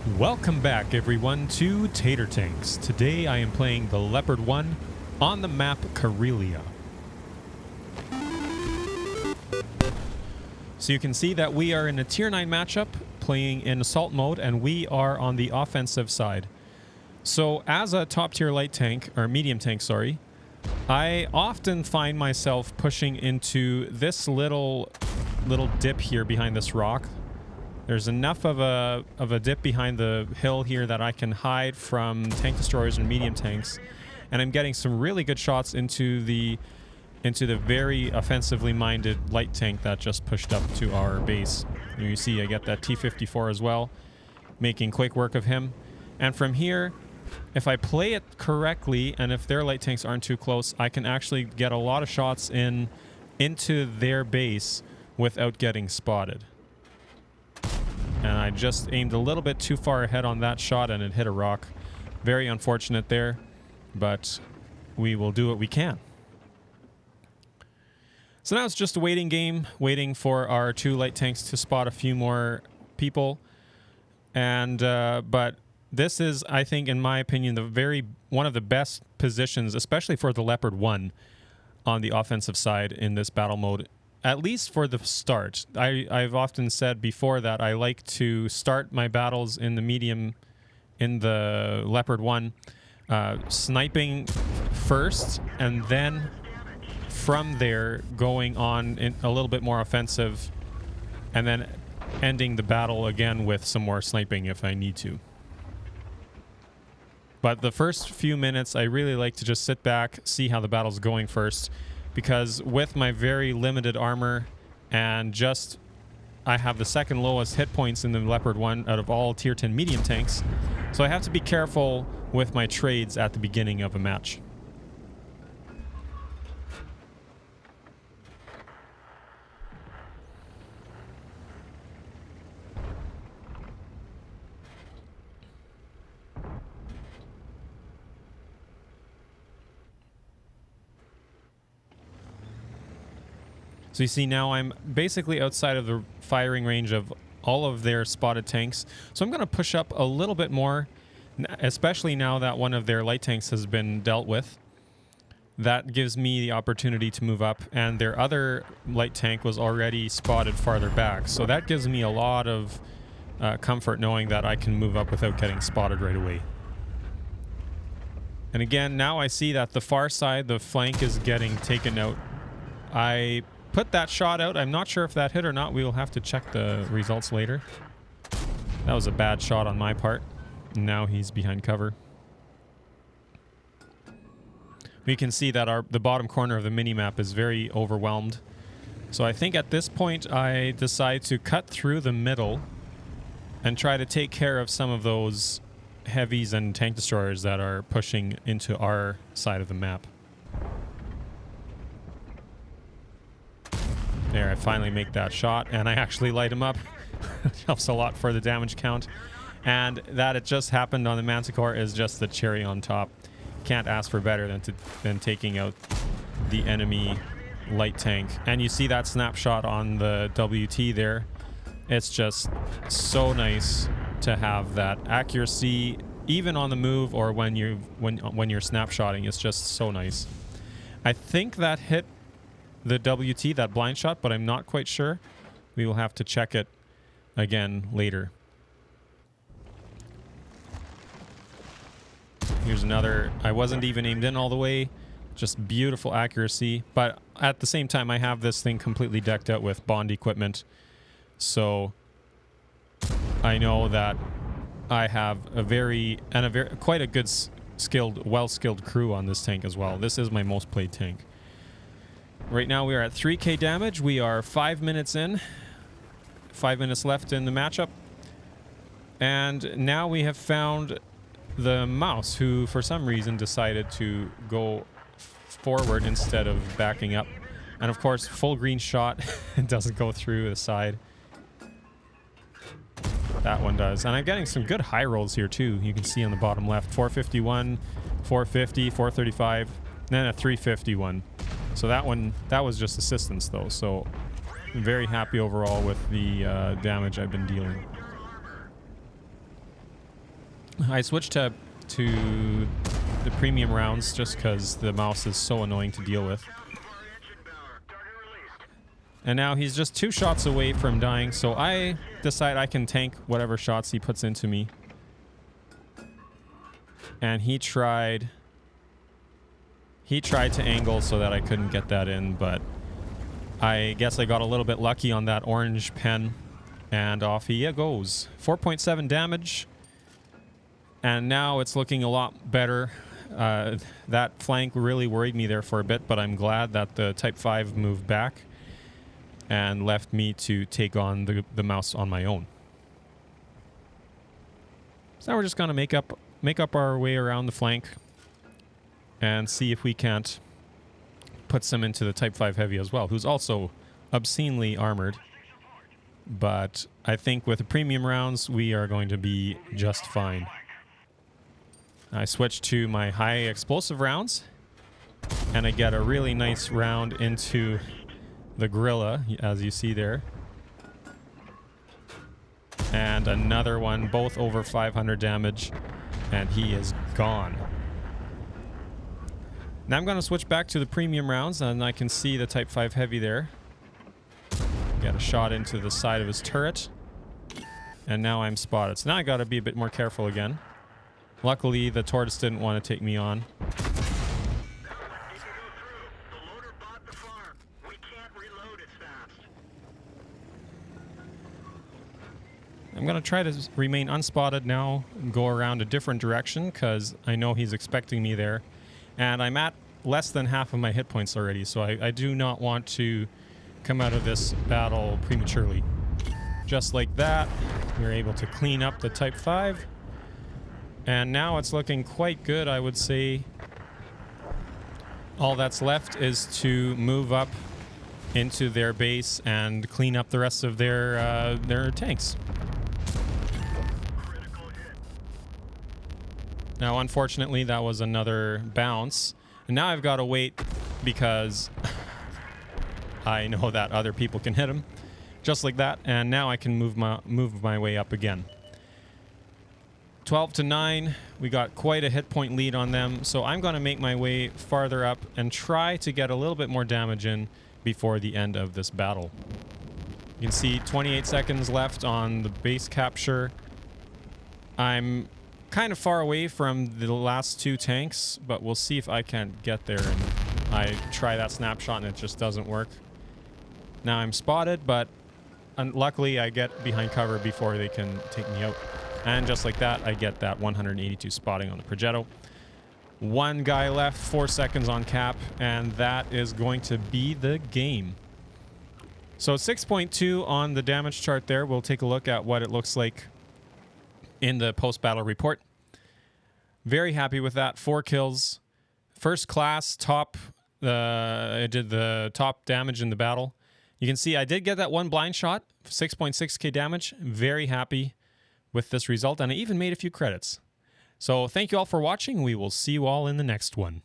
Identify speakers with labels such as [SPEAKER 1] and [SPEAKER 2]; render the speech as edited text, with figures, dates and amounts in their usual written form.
[SPEAKER 1] Welcome back, everyone, to Tater Tanks. Today I am playing the Leopard 1 on the map Karelia. So you can see that we are in a Tier 9 matchup, playing in Assault mode, and we are on the offensive side. So as a top tier light tank, or medium tank, sorry, I often find myself pushing into this little dip here behind this rock. There's enough of a dip behind the hill here that I can hide from tank destroyers and medium tanks, and I'm getting some really good shots into the very offensively minded light tank that just pushed up to our base. Here you see I get that T-54 as well, making quick work of him. And from here, if I play it correctly and if their light tanks aren't too close, I can actually get a lot of shots into their base without getting spotted. And I just aimed a little bit too far ahead on that shot and it hit a rock. Very unfortunate there, but we will do what we can. So now it's just a waiting game, waiting for our two light tanks to spot a few more people. And but this is, I think, in my opinion, one of the best positions, especially for the Leopard 1 on the offensive side in this battle mode. At least for the start. I've often said before that I like to start my battles in the Leopard 1, sniping first, and then from there going on a little bit more offensive, and then ending the battle again with some more sniping if I need to. But the first few minutes, I really like to just sit back, see how the battle's going first, because with my very limited armor and I have the second lowest hit points in the Leopard 1 out of all tier 10 medium tanks, so I have to be careful with my trades at the beginning of a match. So you see now I'm basically outside of the firing range of all of their spotted tanks. So I'm going to push up a little bit more, especially now that one of their light tanks has been dealt with. That gives me the opportunity to move up, and their other light tank was already spotted farther back. So that gives me a lot of comfort knowing that I can move up without getting spotted right away. And again, now I see that the far side, the flank, is getting taken out. I put that shot out. I'm not sure if that hit or not. We will have to check the results later. That was a bad shot on my part. Now he's behind cover. We can see that the bottom corner of the mini-map is very overwhelmed. So I think at this point I decide to cut through the middle and try to take care of some of those heavies and tank destroyers that are pushing into our side of the map. There, I finally make that shot, and I actually light him up. It helps a lot for the damage count. And that it just happened on the Manticore is just the cherry on top. Can't ask for better than taking out the enemy light tank. And you see that snapshot on the WT there. It's just so nice to have that accuracy, even on the move or when you're snapshotting. It's just so nice. I think that hit the WT, that blind shot, but I'm not quite sure. We will have to check it again later. Here's another. I wasn't even aimed in all the way. Just beautiful accuracy. But at the same time, I have this thing completely decked out with Bond equipment. So I know that I have quite a good well-skilled crew on this tank as well. This is my most played tank. Right now we are at 3k damage. We are 5 minutes in. 5 minutes left in the matchup. And now we have found the mouse, who for some reason decided to go forward instead of backing up. And of course, full green shot. It doesn't go through the side. That one does. And I'm getting some good high rolls here too. You can see on the bottom left. 451, 450, 435, and then a 351. So that was just assistance though. So I'm very happy overall with the damage I've been dealing. I switched to the premium rounds just because the mouse is so annoying to deal with. And now he's just 2 shots away from dying, so I decide I can tank whatever shots he puts into me. And he tried to angle so that I couldn't get that in, but I guess I got a little bit lucky on that orange pen, and off he goes. 4.7 damage, and now it's looking a lot better. That flank really worried me there for a bit, but I'm glad that the Type 5 moved back and left me to take on the mouse on my own. So now we're just going to make up our way around the flank and see if we can't put some into the Type 5 Heavy as well, who's also obscenely armored. But I think with the premium rounds, we are going to be just fine. I switch to my high explosive rounds, and I get a really nice round into the gorilla, as you see there. And another one, both over 500 damage, and he is gone. Now I'm going to switch back to the premium rounds, and I can see the Type 5 Heavy there. Get a shot into the side of his turret, and now I'm spotted. So now I got to be a bit more careful again. Luckily, the tortoise didn't want to take me on. I'm going to try to remain unspotted now and go around a different direction because I know he's expecting me there. And I'm at less than half of my hit points already, so I do not want to come out of this battle prematurely. Just like that, we're able to clean up the Type 5. And now it's looking quite good, I would say. All that's left is to move up into their base and clean up the rest of their tanks. Now, unfortunately, that was another bounce. And now I've got to wait because I know that other people can hit him. Just like that. And now I can move my way up again. 12-9. We got quite a hit point lead on them. So I'm going to make my way farther up and try to get a little bit more damage in before the end of this battle. You can see 28 seconds left on the base capture. I'm kind of far away from the last 2 tanks, but we'll see if I can't get there. And I try that snapshot and it just doesn't work. Now I'm spotted, but luckily I get behind cover before they can take me out. And just like that, I get that 182 spotting on the Progetto. 1 guy left, 4 seconds on cap, and that is going to be the game. So 6.2 on the damage chart there. We'll take a look at what it looks like in the post-battle report. Very happy with that. 4 kills. First class, top. I did the top damage in the battle. You can see I did get that 1 blind shot, 6.6k damage. Very happy with this result, and I even made a few credits. So thank you all for watching. We will see you all in the next one.